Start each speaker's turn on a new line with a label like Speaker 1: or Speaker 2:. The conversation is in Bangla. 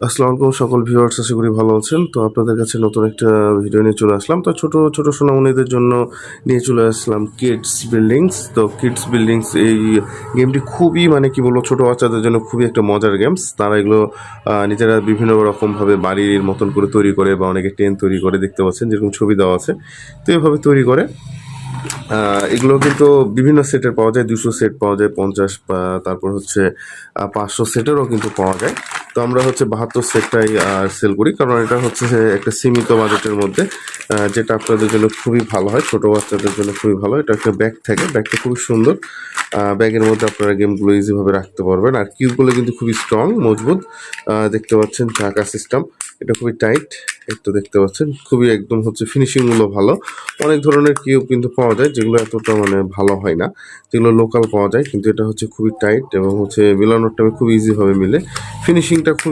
Speaker 1: আসসালামু আলাইকুম সকল ভিউয়ার্স, আশা করি ভালো আছেন। তো আপনাদের কাছে নতুন একটা ভিডিও নিয়ে চলে আসলাম। তো ছোট ছোট সোনামণিদের জন্য নিয়ে চলে আসলাম কিডস বিল্ডিংস। তো কিডস বিল্ডিংস এই গেমটি খুবই মানে কি বলবো, ছোট বাচ্চাদের জন্য খুবই একটা মজার গেমস। তারা এগুলো নিজেরা বিভিন্ন রকমভাবে বাড়ির মতন করে তৈরি করে, বা অনেকে টেন তৈরি করে, দেখতে পাচ্ছেন যেরকম ছবি দেওয়া আছে। তো এইভাবে তৈরি করে এগুলো কিন্তু বিভিন্ন সেটের পাওয়া যায়, 200 সেট পাওয়া যায়, 50 বা তারপর হচ্ছে 500 সেটেরও কিন্তু পাওয়া যায়। তো আমরা হচ্ছে 72 সেটটাই সেল করি, কারণ এটা হচ্ছে যে একটা সীমিত বাজেটের মধ্যে, যেটা আপনাদের জন্য খুবই ভালো হয়, ছোটো বাচ্চাদের জন্য খুবই ভালো। এটা একটা ব্যাগ থাকে, ব্যাগটা খুবই সুন্দর। ব্যাগের মধ্যে আপনারা গেমগুলো ইজিভাবে রাখতে পারবেন। আর কিউবগুলো কিন্তু খুবই স্ট্রং, মজবুত। দেখতে পাচ্ছেন চাকা সিস্টেম, এটা খুবই টাইট। একটু দেখতে পাচ্ছেন খুবই একদম হচ্ছে ফিনিশিংগুলো ভালো। অনেক ধরনের কিউব কিন্তু পাওয়া যায় যেগুলো এতটা মানে ভালো হয় না, যেগুলো লোকাল পাওয়া যায়, কিন্তু এটা হচ্ছে খুবই টাইট এবং হচ্ছে মেলানোর টাইমে খুব ইজিভাবে মিলে। ফিনিশিংটা খুবই